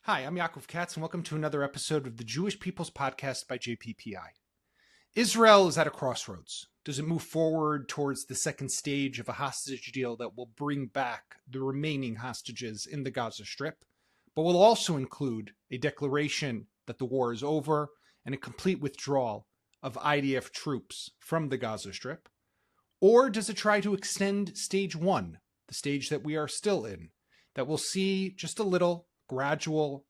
Hi, I'm Yaakov Katz, and welcome to another episode of the Jewish People's Podcast by JPPI. Israel is at a crossroads. Does it move forward towards the second stage of a hostage deal that will bring back the remaining hostages in the Gaza Strip, but will also include a declaration that the war is over and a complete withdrawal of IDF troops from the Gaza Strip? Or does it try to extend stage one, the stage that we are still in, that will see just a little gradual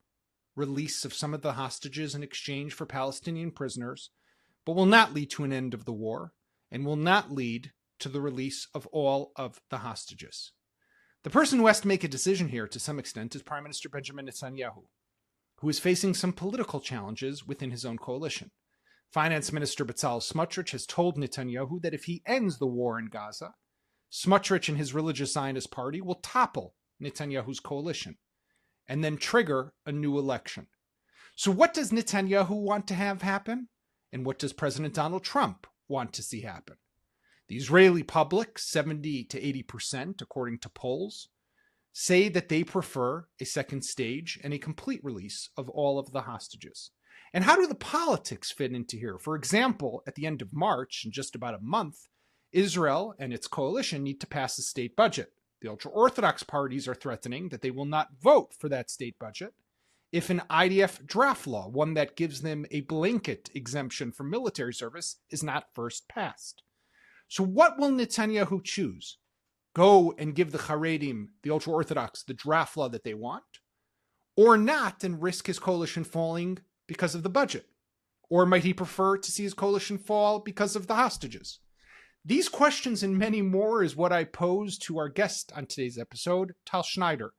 release of some of the hostages in exchange for Palestinian prisoners, but will not lead to an end of the war and will not lead to the release of all of the hostages? The person who has to make a decision here to some extent is Prime Minister Benjamin Netanyahu, who is facing some political challenges within his own coalition. Finance Minister Tal Schneider has told Netanyahu that if he ends the war in Gaza, Smotrich and his religious Zionist party will topple Netanyahu's coalition and then trigger a new election. So what does Netanyahu want to have happen? And what does President Donald Trump want to see happen? The Israeli public, 70 to 80%, according to polls, say that they prefer a second stage and a complete release of all of the hostages. And how do the politics fit into here? For example, at the end of March, in just about a month, Israel and its coalition need to pass a state budget. The ultra-Orthodox parties are threatening that they will not vote for that state budget if an IDF draft law, one that gives them a blanket exemption from military service, is not first passed. So what will Netanyahu choose? Go and give the Haredim, the ultra-Orthodox, the draft law that they want? Or not and risk his coalition falling because of the budget? Or might he prefer to see his coalition fall because of the hostages? These questions and many more is what I pose to our guest on today's episode, Tal Schneider.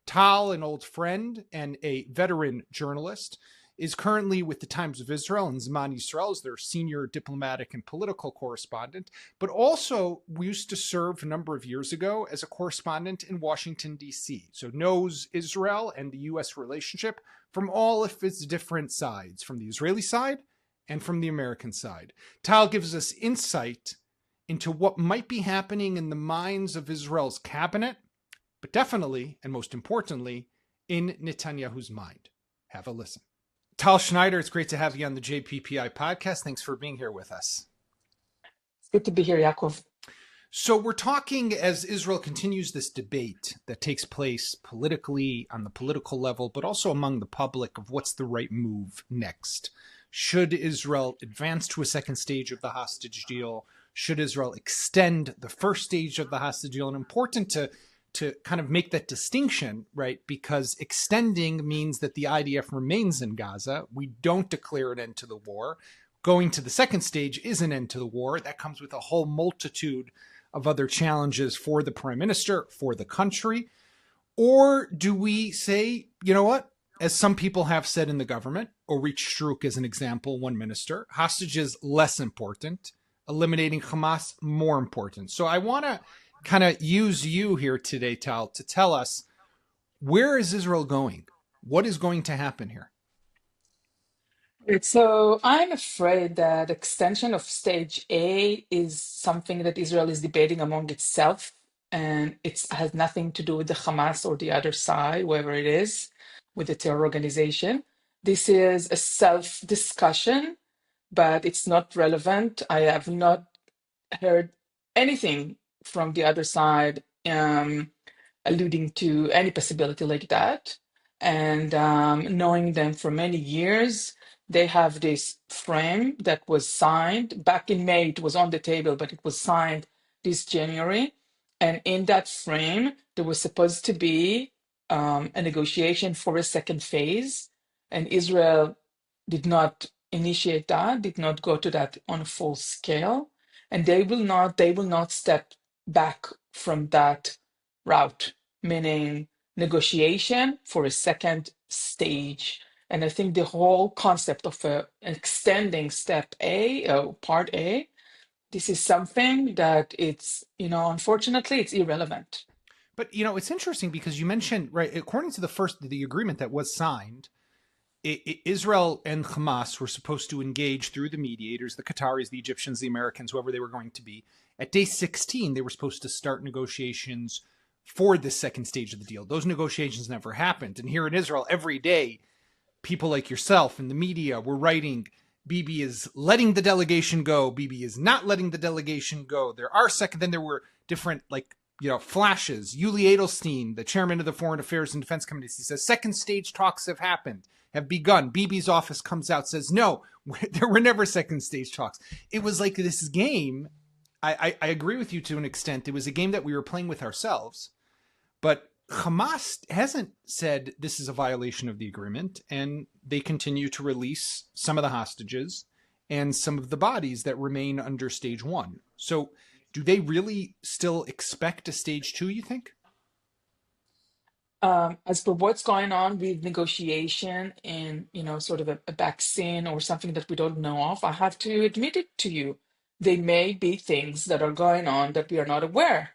Tal, an old friend and a veteran journalist, is currently with the Times of Israel and Zman Yisrael as their senior diplomatic and political correspondent, but also used to serve a number of years ago as a correspondent in Washington, D.C., so knows Israel and the U.S. relationship from all of its different sides, from the Israeli side and from the American side. Tal gives us insight into what might be happening in the minds of Israel's cabinet, but definitely, and most importantly, in Netanyahu's mind. Have a listen. Tal Schneider, it's great to have you on the JPPI podcast. Thanks for being here with us. It's good to be here, Yaakov. So we're talking as Israel continues this debate that takes place politically, on the political level, but also among the public of what's the right move next. Should Israel advance to a second stage of the hostage deal? Should Israel extend the first stage of the hostage deal? And important to kind of make that distinction, right? Because extending means that the IDF remains in Gaza. We don't declare an end to the war. Going to the second stage is an end to the war. That comes with a whole multitude of other challenges for the prime minister, for the country. Or do we say, you know what? As some people have said in the government, Orit Struk as an example, one minister, hostages less important, eliminating Hamas more important. So I want to kind of use you here today, Tal, to tell us, where is Israel going? What is going to happen here? So I'm afraid that extension of stage A is something that Israel is debating among itself, and it has nothing to do with the Hamas or the other side, whoever it is, with the terror organization. This is a self-discussion, but it's not relevant. I have not heard anything from the other side alluding to any possibility like that. And knowing them for many years, they have this frame that was signed back in May. It was on the table, but it was signed this January. And in that frame, there was supposed to be a negotiation for a second phase. And Israel did not initiate that, did not go to that on a full scale. And they will not step back from that route, meaning negotiation for a second stage. And I think the whole concept of extending step A, part A, this is something that it's, unfortunately, it's irrelevant. But, it's interesting because you mentioned, right, according to the agreement that was signed, Israel and Hamas were supposed to engage through the mediators, the Qataris, the Egyptians, the Americans, whoever they were going to be. At day 16, they were supposed to start negotiations for this second stage of the deal. Those negotiations never happened. And here in Israel, every day, people like yourself and the media were writing, Bibi is letting the delegation go. Bibi is not letting the delegation go. Then there were different, flashes. Yuli Edelstein, the chairman of the Foreign Affairs and Defense Committee, he says, second stage talks have begun. Bibi's office comes out, says, no, there were never second stage talks. It was like this game. I agree with you to an extent. It was a game that we were playing with ourselves, but Hamas hasn't said this is a violation of the agreement, and they continue to release some of the hostages and some of the bodies that remain under stage one. So do they really still expect a stage two, you think? As for what's going on with negotiation and, sort of a back scene or something that we don't know of, I have to admit it to you. There may be things that are going on that we are not aware.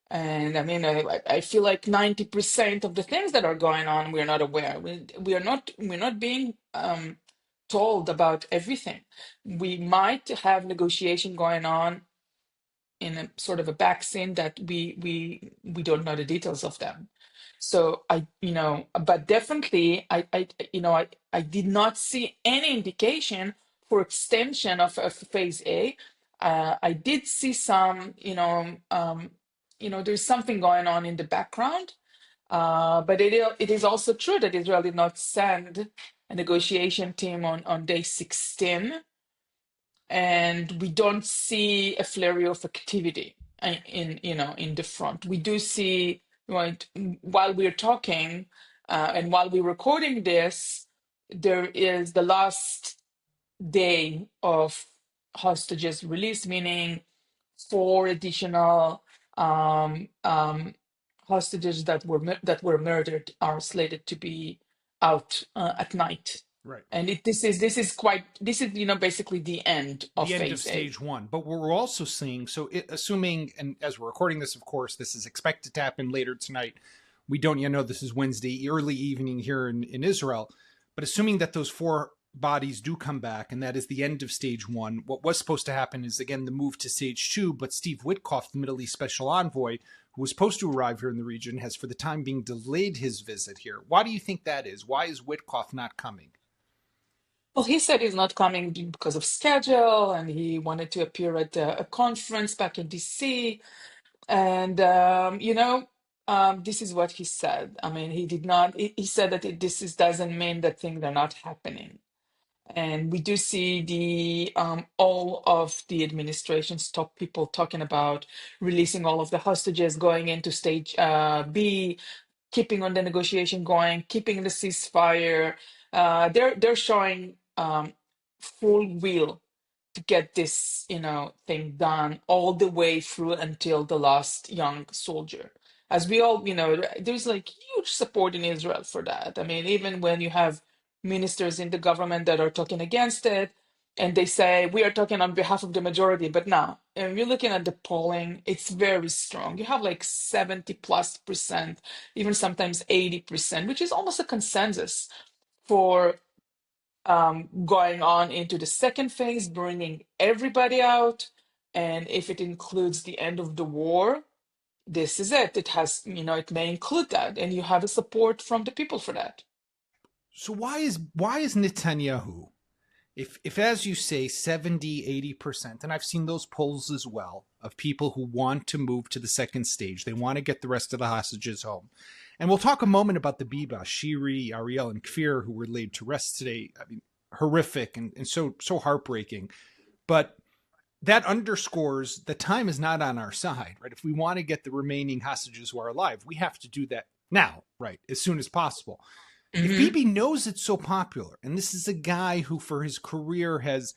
And I mean, I feel like 90% of the things that are going on, we're not aware. We're not being told about everything. We might have negotiation going on in a sort of a back scene that we don't know the details of them. So but definitely I did not see any indication for extension of phase A. I did see some, there's something going on in the background. But it is also true that Israel did not send a negotiation team on day 16, and we don't see a flurry of activity in the front. We do see, right, while we're talking and while we're recording this, there is the last day of hostages released, meaning 4 additional hostages that were murdered are slated to be out at night. Right. And this is basically the end of The end of phase A. stage one. But what we're also seeing, assuming, and as we're recording this, of course, this is expected to happen later tonight. We don't yet know. This is Wednesday, early evening here in Israel. But assuming that those 4 bodies do come back, and that is the end of stage one, what was supposed to happen is, again, the move to stage two. But Steve Witkoff, the Middle East special envoy, who was supposed to arrive here in the region, has for the time being delayed his visit here. Why do you think that is? Why is Witkoff not coming? Well, he said he's not coming because of schedule, and he wanted to appear at a conference back in DC. And this is what he said. I mean, he did not. He said that this doesn't mean that things are not happening. And we do see the all of the administration's top people talking about releasing all of the hostages, going into stage B, keeping on the negotiation going, keeping the ceasefire. They're showing full will to get this thing done all the way through until the last young soldier. As we all there's like huge support in Israel for that. I mean, even when you have ministers in the government that are talking against it, and they say we are talking on behalf of the majority, but now and you're looking at the polling, it's very strong. You have like 70+%, even sometimes 80%, which is almost a consensus for going on into the second phase, bringing everybody out. And if it includes the end of the war, this is it. It has, it may include that, and you have a support from the people for that. So why is Netanyahu, if as you say 70-80%, and I've seen those polls as well, of people who want to move to the second stage, they want to get the rest of the hostages home. And we'll talk a moment about the Biba, Shiri, Ariel, and Kfir, who were laid to rest today. I mean, horrific and so heartbreaking. But that underscores the time is not on our side, right? If we want to get the remaining hostages who are alive, we have to do that now, right? As soon as possible. Mm-hmm. If Bibi knows it's so popular, and this is a guy who for his career has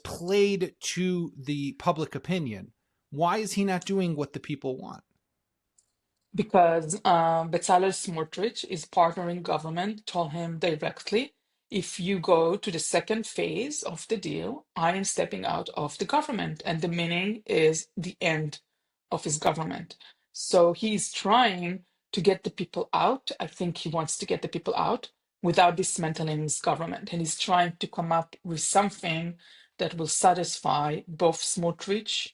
played to the public opinion, why is he not doing what the people want? Because Bezalel Smotrich is partnering government, told him directly, if you go to the second phase of the deal, I am stepping out of the government. And the meaning is the end of his government. So he's trying to get the people out. I think he wants to get the people out without dismantling his government. And he's trying to come up with something that will satisfy both Smotrich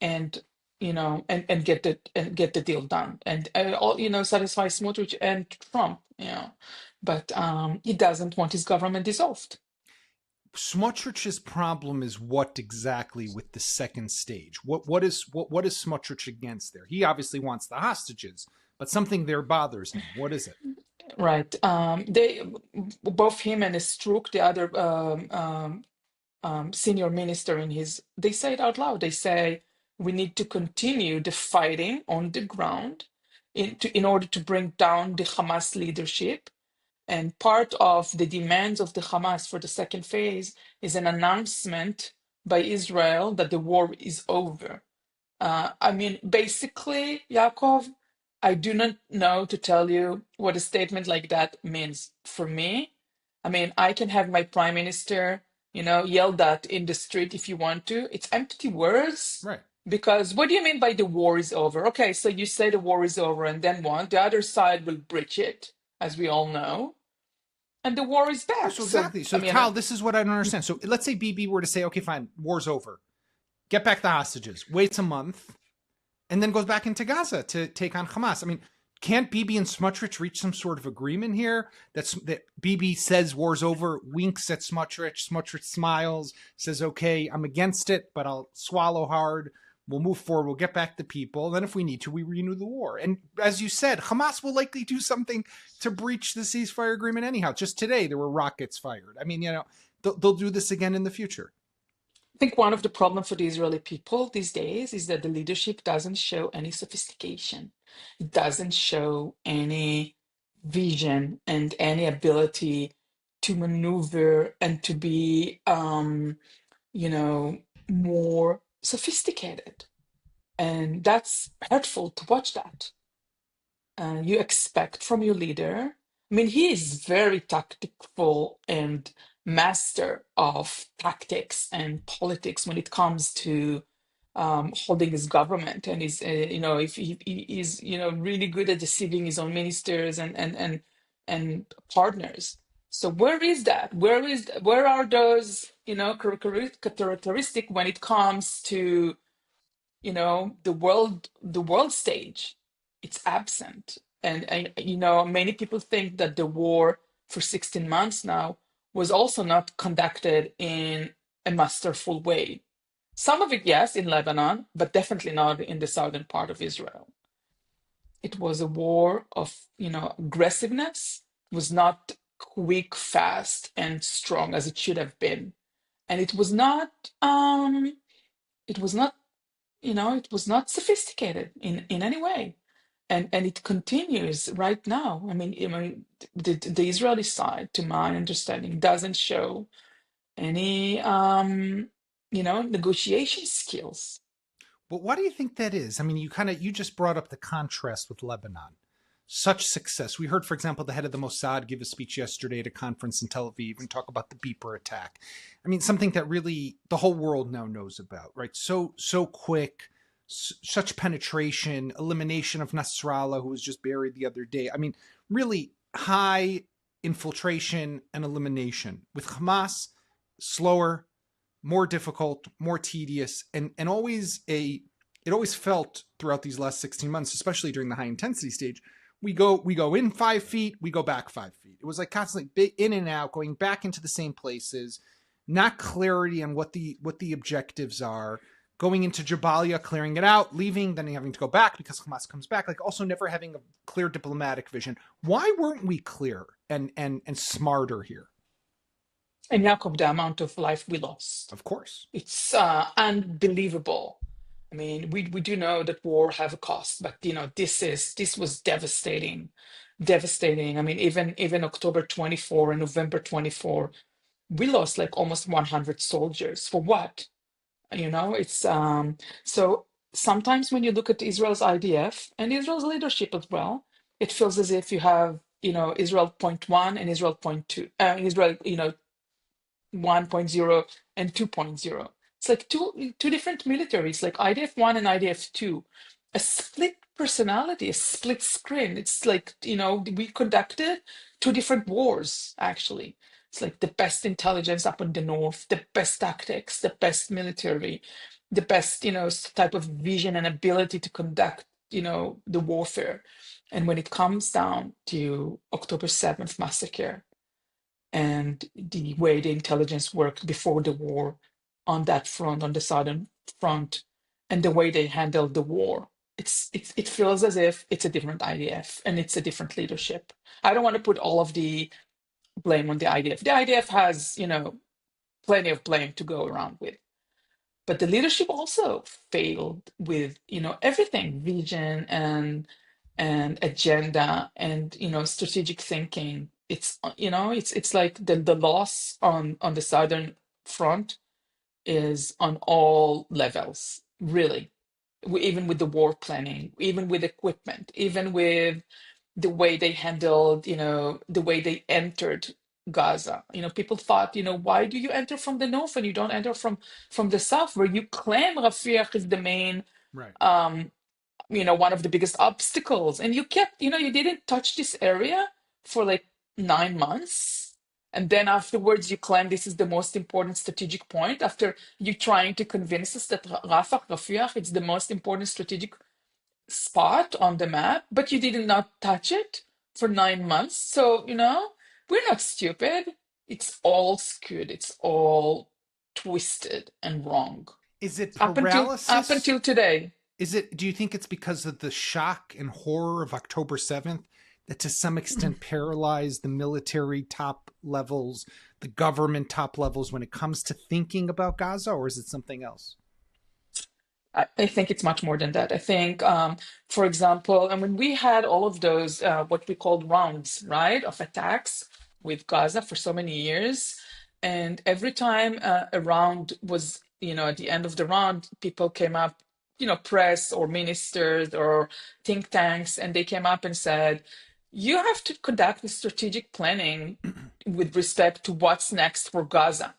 and and get the deal done, and all, satisfy Smotrich and Trump, but he doesn't want his government dissolved. Smotrich's problem is what exactly with the second stage? What is Smotrich against there? He obviously wants the hostages, but something there bothers him. What is it? Right. They both him and Strzok, the other senior minister they say it out loud. They say we need to continue the fighting on the ground in order to bring down the Hamas leadership. And part of the demands of the Hamas for the second phase is an announcement by Israel that the war is over. I mean, basically, Yaakov, I do not know to tell you what a statement like that means for me. I mean, I can have my prime minister, yelled at in the street if you want to. It's empty words. Right. Because what do you mean by the war is over? Okay, so you say the war is over, and then what? The other side will breach it, as we all know, and the war is back. So exactly. So I mean, Tal, this is what I don't understand. So let's say Bibi were to say, okay, fine, war's over. Get back the hostages. Waits a month, and then goes back into Gaza to take on Hamas. I mean, can't Bibi and Smotrich reach some sort of agreement here? That Bibi says war's over, winks at Smotrich. Smotrich smiles, says, okay, I'm against it, but I'll swallow hard. We'll move forward. We'll get back the people. Then if we need to, we renew the war. And as you said, Hamas will likely do something to breach the ceasefire agreement anyhow. Just today, there were rockets fired. I mean, they'll do this again in the future. I think one of the problems for the Israeli people these days is that the leadership doesn't show any sophistication. It doesn't show any vision and any ability to maneuver and to be, more sophisticated. And that's hurtful to watch that. You expect from your leader. I mean, he is very tactful and master of tactics and politics when it comes to holding his government, and is if he is really good at deceiving his own ministers and partners. So where is that? Where are those characteristic when it comes to the world stage? It's absent. And many people think that the war for 16 months now was also not conducted in a masterful way. Some of it, yes, in Lebanon, but definitely not in the southern part of Israel. It was a war of aggressiveness. It was not quick, fast, and strong as it should have been. And it was not it was not it was not sophisticated in any way, and it continues right now. I mean, the Israeli side, to my understanding, doesn't show any negotiation skills. But why do you think that is? I mean, you just brought up the contrast with Lebanon. Such success. We heard, for example, the head of the Mossad give a speech yesterday at a conference in Tel Aviv and talk about the beeper attack. I mean, something that really the whole world now knows about, right? So quick, such penetration, elimination of Nasrallah, who was just buried the other day. I mean, really high infiltration and elimination. With Hamas, slower, more difficult, more tedious, and always it always felt throughout these last 16 months, especially during the high intensity stage, we go in 5 feet, we go back 5 feet. It was like constantly in and out, going back into the same places, not clarity on what the objectives are, going into Jabalia, clearing it out, leaving, then having to go back because Hamas comes back, like also never having a clear diplomatic vision. Why weren't we clear and smarter here? And Jacob, the amount of life we lost. Of course. It's unbelievable. I mean, we do know that war have a cost, but this was devastating, devastating. I mean, even October 24 and November 24, we lost like almost 100 soldiers. For what? It's so sometimes when you look at Israel's IDF and Israel's leadership as well, it feels as if you have Israel point 1 and Israel point 2, Israel 1.0 and 2.0. It's like two different militaries, like IDF 1 and IDF 2. A split personality, a split screen. It's like, we conducted two different wars, actually. It's like the best intelligence up in the north, the best tactics, the best military, the best, type of vision and ability to conduct, the warfare. And when it comes down to October 7th massacre and the way the intelligence worked before the war on that front, on the southern front, and the way they handled the war, it feels as if it's a different IDF and it's a different leadership. I don't want to put all of the blame on the IDF. The IDF has, plenty of blame to go around with. But the leadership also failed with, everything, vision and agenda and, strategic thinking. It's like the loss on the southern front is on all levels, really. Even with the war planning, even with equipment, even with the way they handled, the way they entered Gaza. People thought, why do you enter from the north and you don't enter from the south, where you claim Rafiah is the main, Right. one of the biggest obstacles, and you kept, you didn't touch this area for like 9 months. And then afterwards, you claim this is the most important strategic point after you trying to convince us that Rafiah is the most important strategic spot on the map, but you did not touch it for 9 months. So, we're not stupid. It's all skewed. It's all twisted and wrong. Is it Up paralysis? until today. Do you think it's because of the shock and horror of October 7th that to some extent paralyzed the military top levels, the government top levels when it comes to thinking about Gaza, or is it something else? I think it's much more than that. I think, for example, I mean, we had all of those, what we called rounds, right, of attacks with Gaza for so many years. And every time a round was, at the end of the round, people came up, press or ministers or think tanks, and they came up and said, you have to conduct the strategic planning with respect to what's next for Gaza.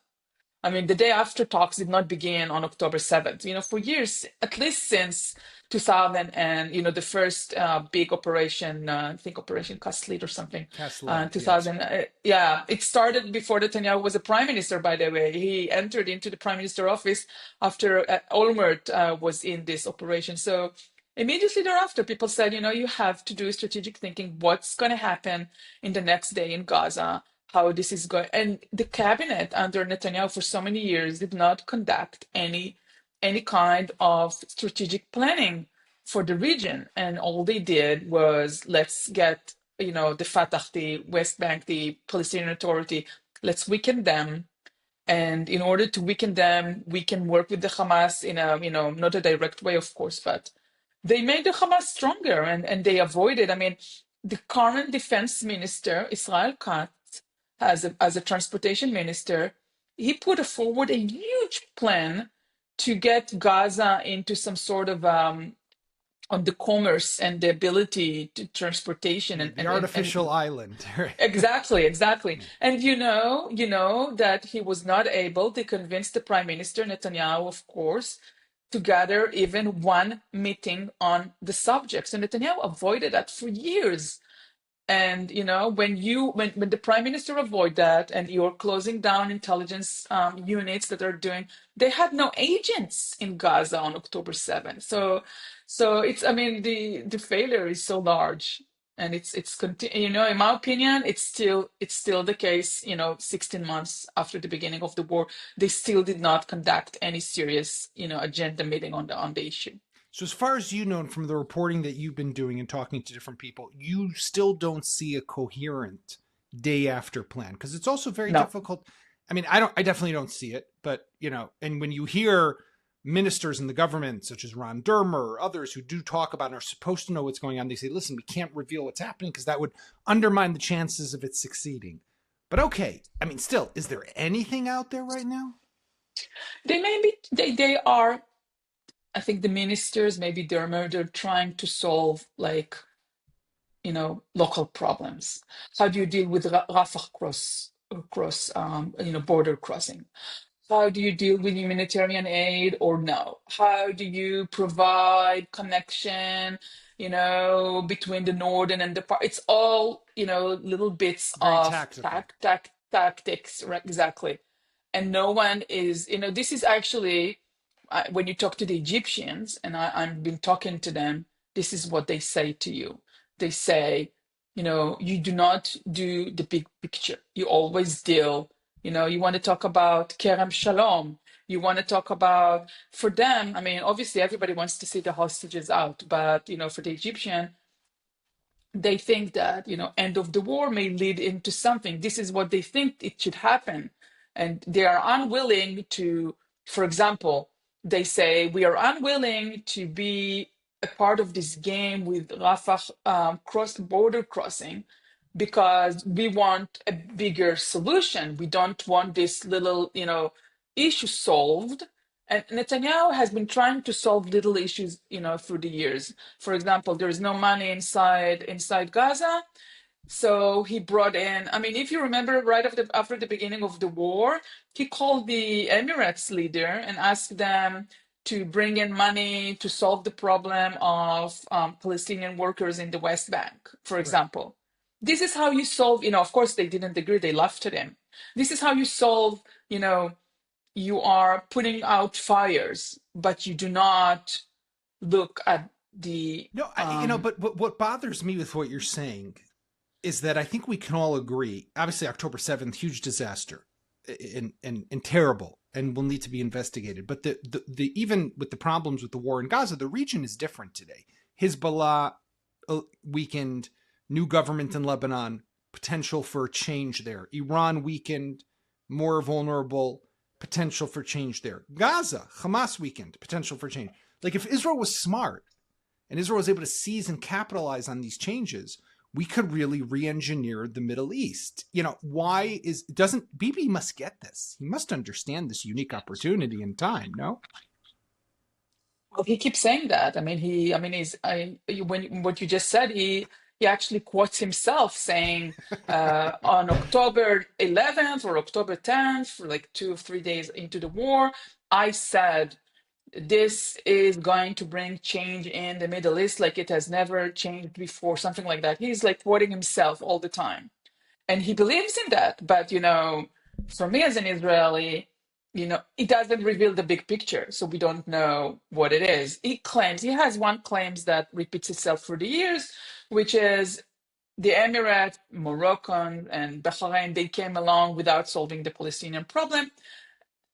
I mean, the day after talks did not begin on October 7th. For years, at least since 2000 and, the first big operation, I think Operation Castlead or something, Castlead, 2000. Yeah, it started before Netanyahu was a prime minister, by the way. He entered into the prime minister office after Olmert was in this operation. So immediately thereafter, people said, you have to do strategic thinking. What's going to happen in the next day in Gaza? How this is going, and the cabinet under Netanyahu for so many years did not conduct any kind of strategic planning for the region, and all they did was, let's get the Fatah, the West Bank, the Palestinian Authority, let's weaken them, and in order to weaken them, we can work with the Hamas in a not a direct way, of course, but they made the Hamas stronger, and they avoided. I mean, the current defense minister Israel Katz, as a transportation minister, he put forward a huge plan to get Gaza into some sort of on the commerce and the ability to transportation and The artificial island. exactly. And that he was not able to convince the Prime Minister Netanyahu, of course, to gather even one meeting on the subject. So Netanyahu avoided that for years. And when the prime minister avoid that, and you're closing down intelligence units that are doing, they had no agents in Gaza on October 7th. So it's, I mean, the failure is so large, and in my opinion, it's still the case. 16 months after the beginning of the war, they still did not conduct any serious agenda meeting on the issue. So as far as you know, from the reporting that you've been doing and talking to different people, you still don't see a coherent day after plan, because it's also very No. difficult. I mean, I definitely don't see it, but and when you hear ministers in the government, such as Ron Dermer or others who do talk about and are supposed to know what's going on, they say, listen, we can't reveal what's happening because that would undermine the chances of it succeeding. But okay, I mean, still, is there anything out there right now? They are. I think the ministers, maybe they're trying to solve local problems. How do you deal with Rafah cross border crossing? How do you deal with humanitarian aid or no? How do you provide connection, between the northern and the part? It's all, little bits Very of tactical. tactics, right? Exactly. And no one is, this is actually when you talk to the Egyptians, and I've been talking to them, this is what they say to you. They say, you do not do the big picture. You always deal, you want to talk about Kerem Shalom. You want to talk about, for them, I mean, obviously everybody wants to see the hostages out, but, for the Egyptian, they think that end of the war may lead into something. This is what they think it should happen, and they are unwilling to, for example, they say we are unwilling to be a part of this game with Rafah cross border crossing because we want a bigger solution. We don't want this little issue solved. And Netanyahu has been trying to solve little issues, through the years. For example, there is no money inside Gaza, so he brought in. I mean, if you remember, right after the beginning of the war, he called the Emirates leader and asked them to bring in money to solve the problem of Palestinian workers in the West Bank, for Right. example. This is how you solve. Of course, they didn't agree. They laughed at him. This is how you solve. You are putting out fires, but you do not look at the No, but what bothers me with what you're saying is that I think we can all agree. Obviously, October 7th, huge disaster, and terrible, and will need to be investigated. But the even with the problems with the war in Gaza, the region is different today. Hezbollah weakened, new government in Lebanon, potential for change there. Iran weakened, more vulnerable, potential for change there. Gaza, Hamas weakened, potential for change. Like if Israel was smart and Israel was able to seize and capitalize on these changes, we could really re-engineer the Middle East. Doesn't Bibi must get this? He must understand this unique opportunity in time. No. Well, he keeps saying that. I mean, when what you just said, he actually quotes himself saying on October 11th or October 10th, like 2 or 3 days into the war, I said this is going to bring change in the Middle East like it has never changed before, something like that. He's like quoting himself all the time. And he believes in that. But, for me as an Israeli, it doesn't reveal the big picture. So we don't know what it is. He has one claims that repeats itself for the years, which is the Emirates, Moroccan, and Bahrain, they came along without solving the Palestinian problem.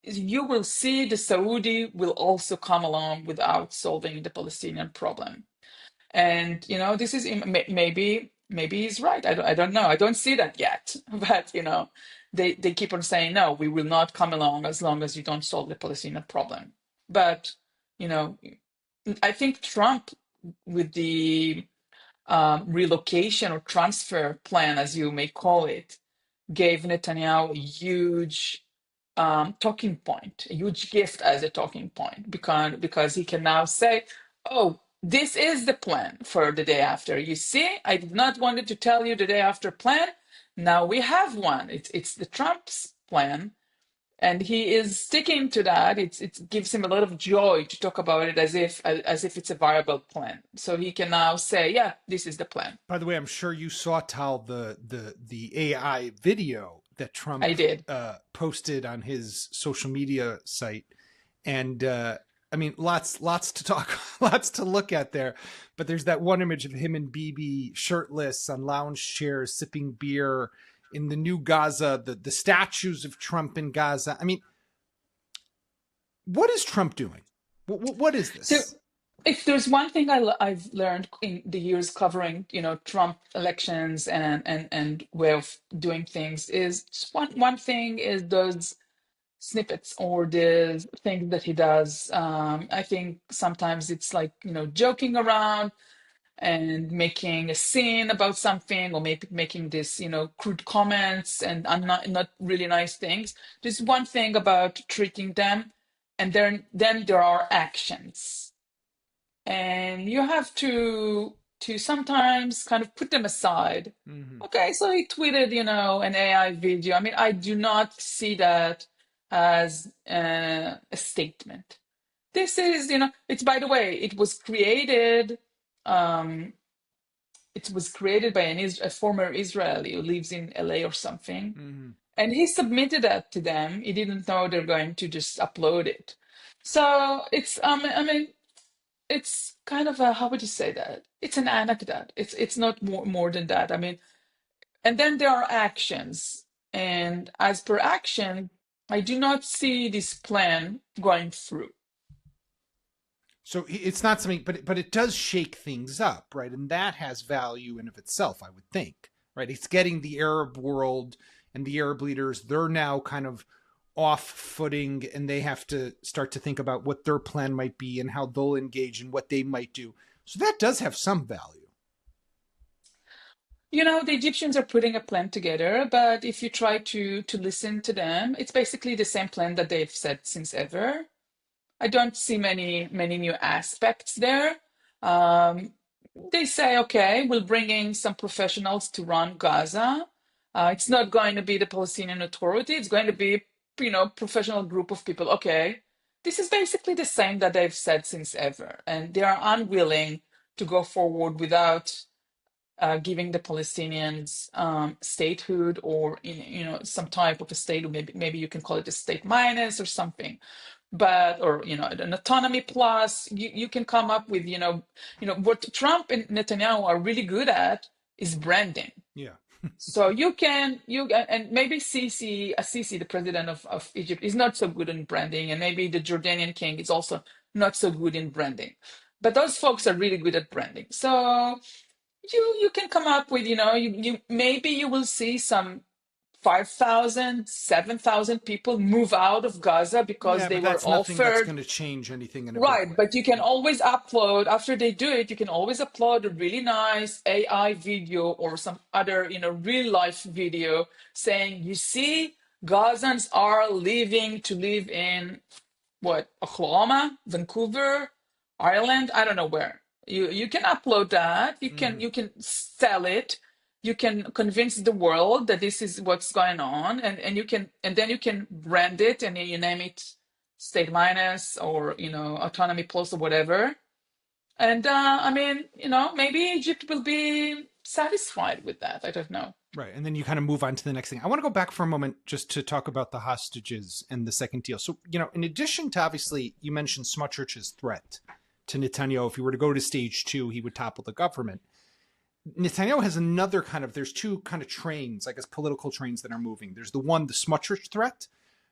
You will see the Saudi will also come along without solving the Palestinian problem. And, this is maybe he's right. I don't know. I don't see that yet. But, they keep on saying, no, we will not come along as long as you don't solve the Palestinian problem. But, I think Trump, with the relocation or transfer plan, as you may call it, gave Netanyahu a huge talking point, a huge gift as a talking point, because he can now say, "Oh, this is the plan for the day after. You see, I did not wanted to tell you the day after plan. Now we have one. It's the Trump's plan." And he is sticking to that. It gives him a lot of joy to talk about it as if it's a viable plan. So he can now say, "Yeah, this is the plan." By the way, I'm sure you saw, Tal, the AI video that Trump I did. posted on his social media site, and I mean, lots to talk, lots to look at there. But there's that one image of him and Bibi shirtless on lounge chairs, sipping beer in the new Gaza, the statues of Trump in Gaza. I mean, what is Trump doing? What is this? So if there's one thing I've learned in the years covering, Trump elections and way of doing things is just one thing is those snippets or the things that he does. I think sometimes it's like, joking around and making a scene about something, or maybe making this, crude comments and not really nice things. There's one thing about treating them, and then there are actions, and you have to sometimes kind of put them aside. Mm-hmm. Okay, so he tweeted, an AI video. I mean, I do not see that as a statement. This is, it's, by the way, it was created. It was created by a former Israeli who lives in LA or something. Mm-hmm. And he submitted that to them. He didn't know they're going to just upload it. So it's I mean it's kind of a, how would you say that? It's an anecdote. It's not more than that. I mean, and then there are actions, and as per action, I do not see this plan going through. So it's not something, but it does shake things up, right? And that has value in of itself, I would think, right? It's getting the Arab world and the Arab leaders. They're now kind of off footing, and they have to start to think about what their plan might be and how they'll engage and what they might do. So that does have some value. You know, the Egyptians are putting a plan together, but if you try to listen to them, it's basically the same plan that they've said since ever. I don't see many new aspects there. Um, they say, okay, we'll bring in some professionals to run Gaza. It's not going to be the Palestinian Authority. It's going to be, professional group of people. Okay, this is basically the same that they've said since ever, and they are unwilling to go forward without giving the Palestinians statehood, or some type of a state, or maybe you can call it a state minus or something, but or an autonomy plus. You can come up with what Trump and Netanyahu are really good at is branding. Yeah. So and maybe Sisi, the president of Egypt, is not so good in branding, and maybe the Jordanian king is also not so good in branding, but those folks are really good at branding. So you can come up with, you maybe you will see some 5,000, 7,000 people move out of Gaza because Yeah, they but were that's nothing that's offered. going to change anything in a big Right, way. but you can Yeah. always upload, after they do it, you can always upload a really nice AI video or some other, real life video saying, you see, Gazans are leaving to live in what, Oklahoma, Vancouver, Ireland, I don't know where. You can upload that. You can Mm-hmm. you can sell it. You can convince the world that this is what's going on, and then you can brand it, and you name it state minus, or autonomy plus, or whatever. And I mean, maybe Egypt will be satisfied with that. I don't know. Right. And then you kind of move on to the next thing. I want to go back for a moment just to talk about the hostages and the second deal. So, in addition to, obviously, you mentioned Smotrich's threat to Netanyahu. If he were to go to stage 2, he would topple the government. Netanyahu has another there's two kind of trains, I guess, political trains that are moving. There's the Smotrich threat,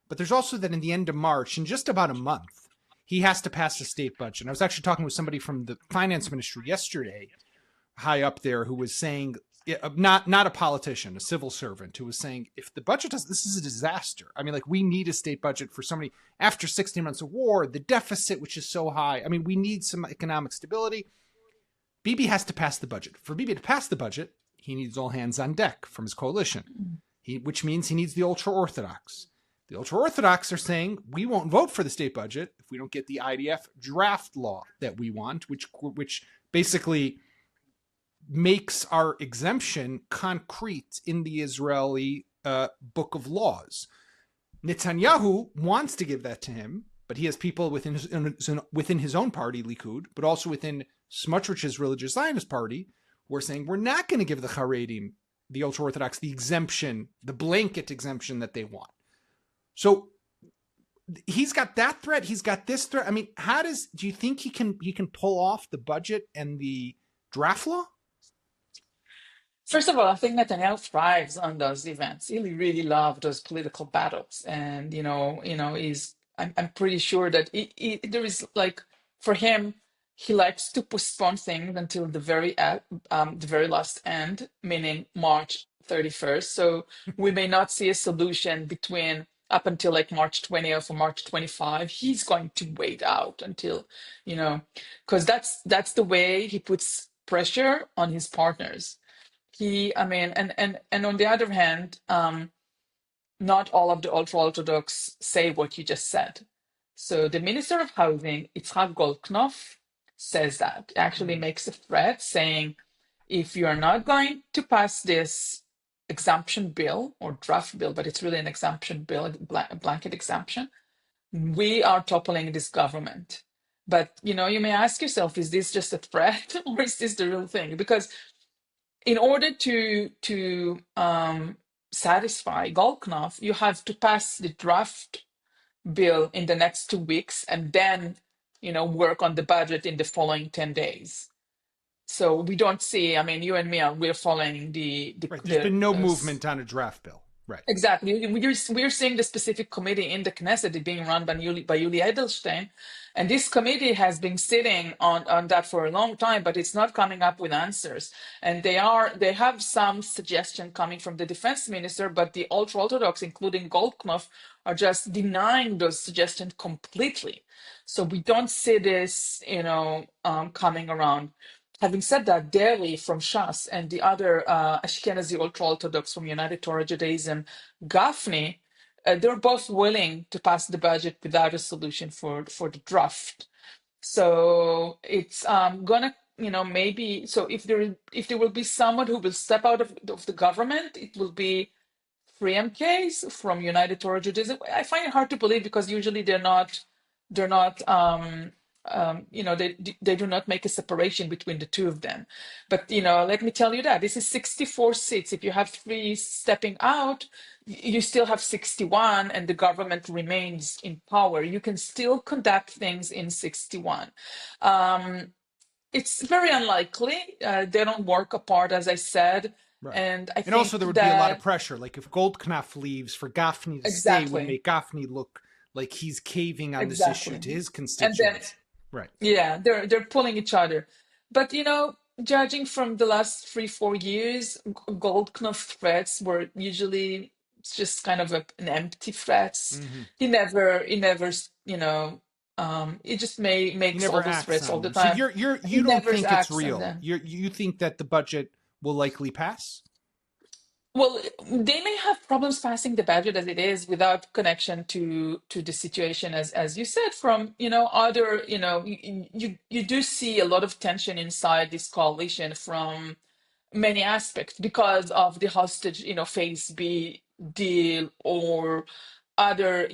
but there's also that in the end of March, in just about a month, he has to pass the state budget. And I was actually talking with somebody from the finance ministry yesterday, high up there, who was saying, not a politician, a civil servant, who was saying, if the budget does, this is a disaster. I mean, like, we need a state budget for somebody after 16 months of war, the deficit, which is so high. I mean, we need some economic stability. Bibi has to pass the budget. For Bibi to pass the budget, he needs all hands on deck from his coalition, which means he needs the ultra-Orthodox. The ultra-Orthodox are saying, we won't vote for the state budget if we don't get the IDF draft law that we want, which basically makes our exemption concrete in the Israeli book of laws. Netanyahu wants to give that to him, but he has people within his own party, Likud, but also within Smotrich's religious Zionist party, who are saying, we're not going to give the Haredim, the ultra-Orthodox, the exemption, the blanket exemption that they want. So he's got that threat. He's got this threat. I mean, do you think he can pull off the budget and the draft law? First of all, I think Netanyahu thrives on those events. He really loves those political battles, and he's. I'm pretty sure that there is, like, for him, he likes to postpone things until the very last end, meaning March 31st. So we may not see a solution between up until like March 20th or March 25. He's going to wait out until, because that's the way he puts pressure on his partners. I mean, and on the other hand, not all of the ultra-Orthodox say what you just said. So the Minister of Housing, Itzhak Goldknopf, says that, actually makes a threat saying, if you are not going to pass this exemption bill or draft bill, but it's really an exemption bill, a blanket exemption, we are toppling this government. But, you may ask yourself, is this just a threat or is this the real thing? Because in order to satisfy Golknopf, you have to pass the draft bill in the next 2 weeks and then, work on the budget in the following 10 days. So we don't see, I mean, you and me we're following Right. There's been no movement on a draft bill. Right. exactly. We're seeing the specific committee in the Knesset being run by Yuli Edelstein. And this committee has been sitting on that for a long time, but it's not coming up with answers. And they have some suggestion coming from the defense minister, but the ultra-Orthodox, including Goldknopf, are just denying those suggestions completely. So we don't see this, coming around. Having said that, Deri from Shas and the other Ashkenazi ultra-Orthodox from United Torah Judaism, Gafni, they're both willing to pass the budget without a solution for the draft. So it's gonna, maybe. So if there will be someone who will step out of the government, it will be 3MKs from United Torah Judaism. I find it hard to believe because usually they're not they do not make a separation between the two of them. But let me tell you that this is 64 seats. If you have three stepping out, you still have 61 and the government remains in power. You can still conduct things in 61. It's very unlikely. They don't work apart, as I said. Right. And I think also there would be a lot of pressure. Like if Goldknopf leaves, for Gafni to stay would make Gafni look like he's caving on this issue to his constituents. Right. Yeah, they're pulling each other. But judging from the last 3-4 years, Goldknopf threats were usually just kind of an empty threats. Mm-hmm. He never he just makes all those threats all the time. So you don't think it's real. You think that the budget will likely pass? Well, they may have problems passing the budget as it is without connection to the situation, as you said, from other you do see a lot of tension inside this coalition from many aspects because of the hostage phase B deal or other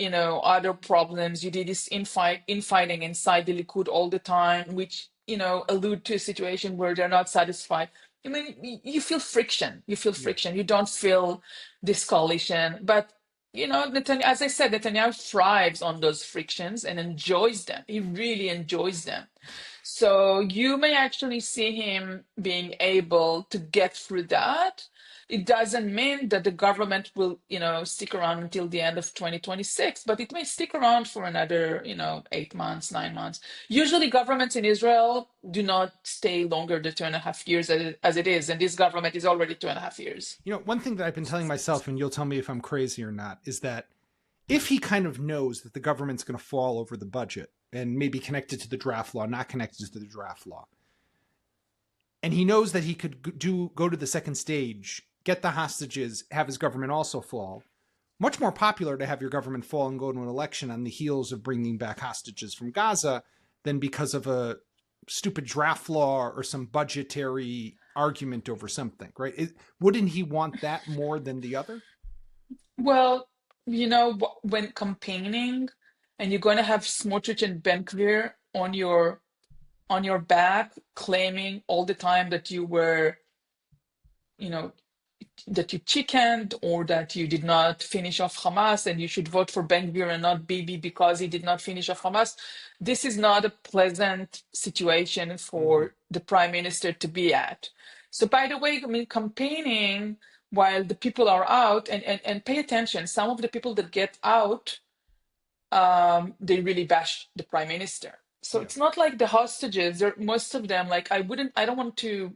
problems. You did this infighting inside the Likud all the time, which allude to a situation where they're not satisfied. I mean, you feel friction. You feel friction. You don't feel this coalition. But, Netanyahu, as I said, Netanyahu thrives on those frictions and enjoys them. He really enjoys them. So you may actually see him being able to get through that. It doesn't mean that the government will, stick around until the end of 2026, but it may stick around for another, 8 months, 9 months. Usually governments in Israel do not stay longer than 2.5 years as it is. And this government is already 2.5 years. One thing that I've been telling myself, and you'll tell me if I'm crazy or not, is that if he kind of knows that the government's going to fall over the budget and maybe connected to the draft law, not connected to the draft law, and he knows that he could go to the second stage, get the hostages, have his government also fall. Much more popular to have your government fall and go to an election on the heels of bringing back hostages from Gaza than because of a stupid draft law or some budgetary argument over something, right? Wouldn't he want that more than the other? Well, when campaigning and you're going to have Smotrich and Ben-Gvir on your back claiming all the time that you were, that you chickened or that you did not finish off Hamas and you should vote for Ben-Gvir and not Bibi because he did not finish off Hamas. This is not a pleasant situation for the prime minister to be at. So by the way, I mean, campaigning while the people are out and pay attention, some of the people that get out, they really bash the prime minister. So it's not like the hostages, most of them, like I don't want to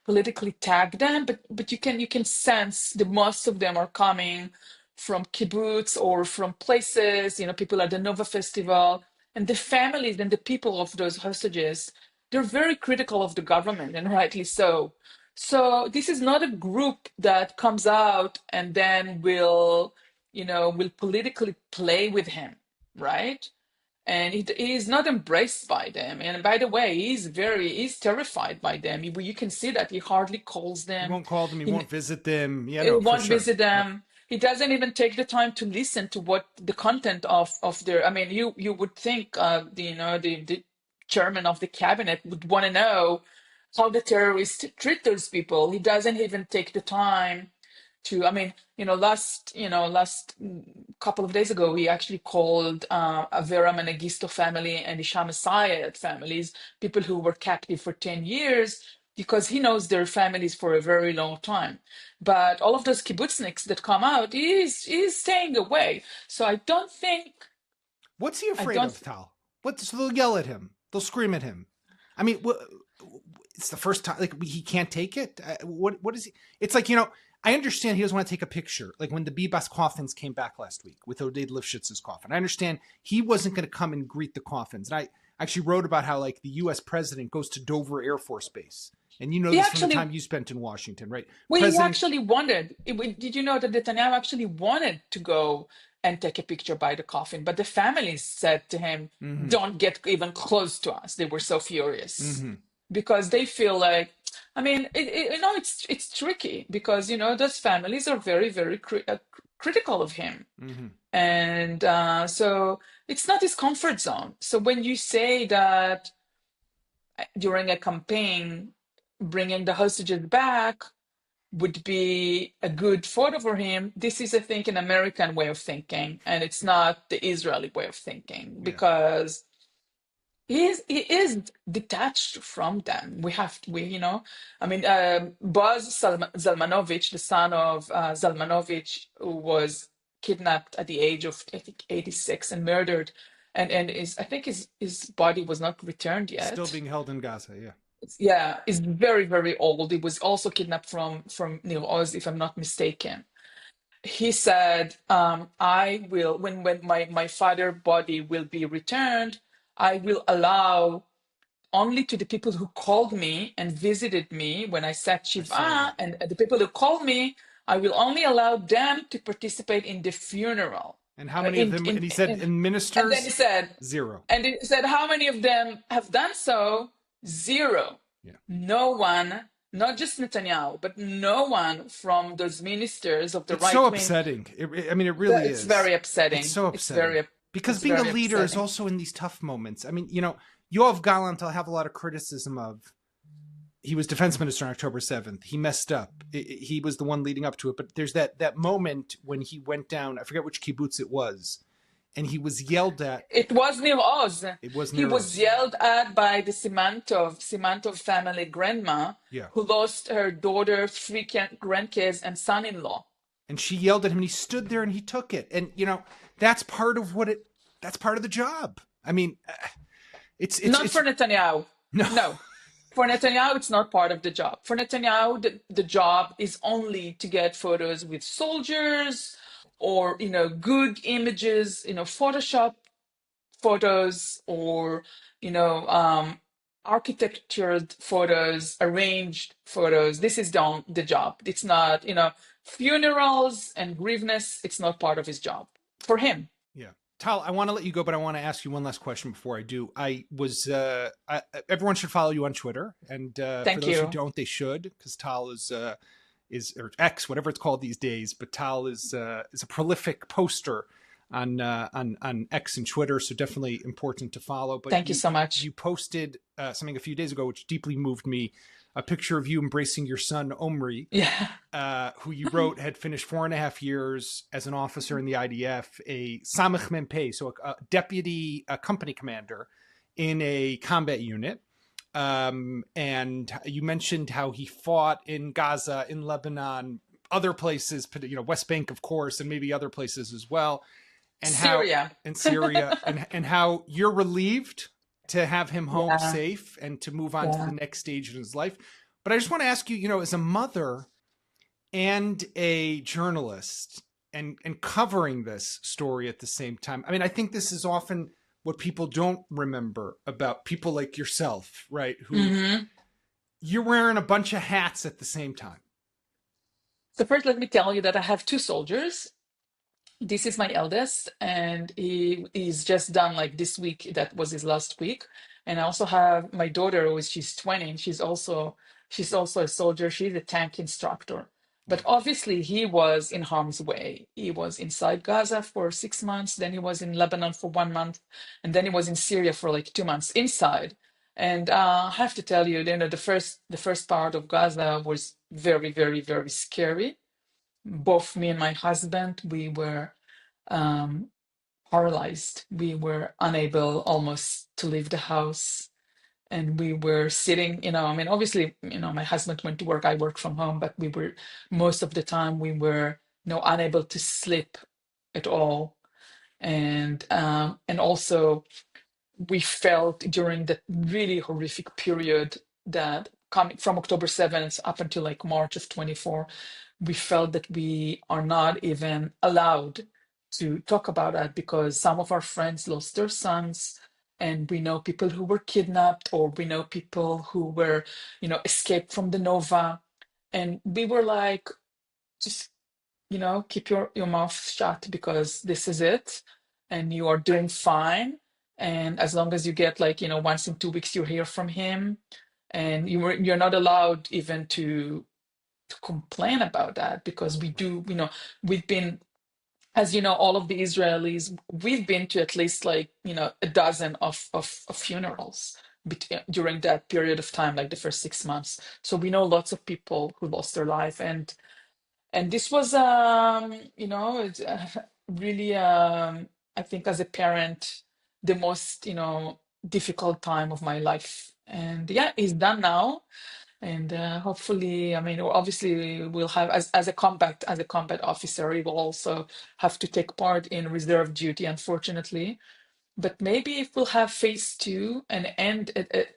politically tag them, but you can sense that most of them are coming from kibbutz or from places, people at the Nova Festival, and the families and the people of those hostages, they're very critical of the government, and rightly so. So this is not a group that comes out and then will politically play with him, right? And he is not embraced by them. And by the way, he's terrified by them. You can see that he hardly calls them. He won't call them. He won't visit them. Yeah, he won't visit them. He doesn't even take the time to listen to what the content of their. I mean, you would think the chairman of the cabinet would want to know how the terrorists treat those people. He doesn't even take the time to, I mean, last couple of days ago, he actually called Avera Mengistu family and Hisham Sayed families, people who were captive for 10 years, because he knows their families for a very long time. But all of those kibbutzniks that come out, he's staying away. So I don't think. What's he afraid of, Tal? So they'll yell at him. They'll scream at him. I mean, it's the first time, like, he can't take it. What is he? It's like, I understand he doesn't want to take a picture. Like when the Bibas coffins came back last week with Oded Lifshitz's coffin. I understand he wasn't going to come and greet the coffins. And I actually wrote about how, like, the U.S. president goes to Dover Air Force Base. And this from the time you spent in Washington, right? Well, he actually wanted. Did you know that Netanyahu actually wanted to go and take a picture by the coffin, but the families said to him, "Don't get even close to us." They were so furious because they feel like, I mean, it's tricky because those families are very, very critical of him, and so it's not his comfort zone. So when you say that during a campaign, bringing the hostages back would be a good photo for him, this is, I think, an American way of thinking, and it's not the Israeli way of thinking, because he is detached from them. I mean, Boaz Zalmanovich, the son of Zalmanovich, who was kidnapped at the age of, I think, 86 and murdered, and I think his body was not returned yet. Still being held in Gaza, yeah. Yeah, is very, very old. He was also kidnapped from Nir Oz, if I'm not mistaken. He said, I will, when my father's body will be returned, I will allow only to the people who called me and visited me when I sat Shiva, and the people who called me, I will only allow them to participate in the funeral. And how many of them, and he said, in ministers? And then he said, 0. And he said, how many of them have done so? 0. Yeah. No one, not just Netanyahu, but no one from those ministers of the right wing. It's so upsetting. It really is. It's very upsetting. It's so upsetting. Because being a leader is also in these tough moments. I mean, Yoav Gallant, I'll have a lot of criticism of. He was defense minister on October 7th. He messed up. He was the one leading up to it. But there's that moment when he went down, I forget which kibbutz it was, and he was yelled at. It was Nir Oz. He was yelled at by the Simantov family grandma, who lost her daughter, 3 grandkids, and son-in-law. And she yelled at him, and he stood there and he took it. And that's part of that's part of the job. I mean, it's not for Netanyahu. No. For Netanyahu, it's not part of the job. For Netanyahu, the job is only to get photos with soldiers, or good images, Photoshop photos, or architectured photos, arranged photos. This is the job. It's not funerals and grieveness. It's not part of his job for him. Yeah. Tal, I want to let you go, but I want to ask you one last question before I do. Everyone should follow you on Twitter, and for those who don't, they should, because Tal is or X, whatever it's called these days. But Tal is a prolific poster on X and Twitter, so definitely important to follow. But thank you so much. You posted something a few days ago, which deeply moved me. A picture of you embracing your son, Omri, who you wrote had finished 4.5 years as an officer in the IDF, a Samech Mempe, so a deputy company commander in a combat unit. And you mentioned how he fought in Gaza, in Lebanon, other places, West Bank, of course, and maybe other places as well. And Syria. and how you're relieved to have him home safe and to move on to the next stage in his life. But I just want to ask you, as a mother and a journalist and covering this story at the same time, I mean, I think this is often what people don't remember about people like yourself, right? Who you're wearing a bunch of hats at the same time. So first, let me tell you that I have 2 soldiers. This is my eldest, and he's just done, like, this week. That was his last week. And I also have my daughter, she's 20, and she's also a soldier. She's a tank instructor. But obviously, he was in harm's way. He was inside Gaza for 6 months. Then he was in Lebanon for 1 month. And then he was in Syria for like 2 months inside. And I have to tell you, the first part of Gaza was very, very, very scary. both me and my husband, we were um, paralyzed. We were unable almost to leave the house. And we were sitting, I mean, obviously, my husband went to work, I work from home, but we were, most of the time, we were, unable to sleep at all. And also we felt during that really horrific period that coming from October 7th up until like March of 24, we felt that we are not even allowed to talk about that because some of our friends lost their sons, and we know people who were kidnapped, or we know people who were, escaped from the Nova. And we were like, just keep your mouth shut because this is it, and you are doing fine. And as long as you get like, once in 2 weeks you hear from him, and you're not allowed even to complain about that because we do, we've been, as you know, all of the Israelis, we've been to at least like, a dozen of funerals during that period of time, like the first 6 months. So we know lots of people who lost their life, and this was it's really I think as a parent the most difficult time of my life. And yeah, it's done now. And hopefully, I mean, obviously we'll have, as a combat officer, we will also have to take part in reserve duty, unfortunately. But maybe if we'll have phase two, an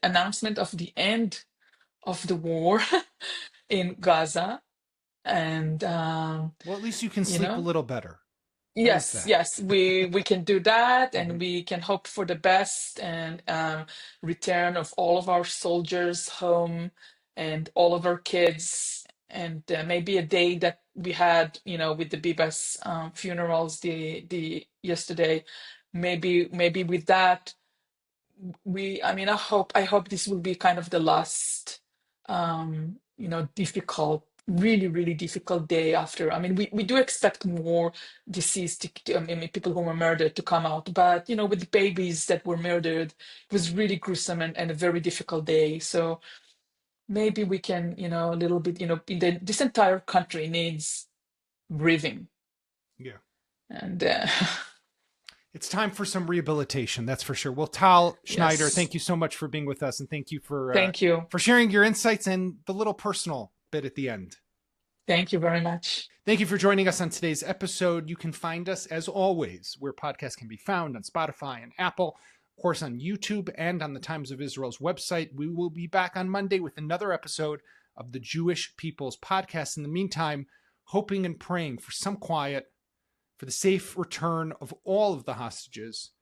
announcement of the end of the war in Gaza. And Well, at least you can you sleep a know little better. How's yes, that? yes, we can do that, Hmm. and we can hope for the best, and return of all of our soldiers home, and all of our kids. And maybe a day that we had, with the Bibas funerals, the yesterday, maybe with that, I mean, I hope this will be kind of the last difficult, really really difficult day after. I mean, we do expect more deceased I mean, people who were murdered to come out, but with the babies that were murdered, it was really gruesome, and a very difficult day. So maybe we can, a little bit, this entire country needs breathing. Yeah. And It's time for some rehabilitation, that's for sure. Well, Tal Schneider, yes, thank you so much for being with us, and thank you thank you. for sharing your insights and the little personal bit at the end. Thank you very much. Thank you for joining us on today's episode. You can find us, as always, where podcasts can be found on Spotify and Apple, of course, on YouTube and on the Times of Israel's website. We will be back on Monday with another episode of the Jewish People's Podcast. In the meantime, hoping and praying for some quiet, for the safe return of all of the hostages,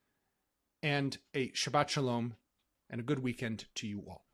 and a Shabbat Shalom and a good weekend to you all.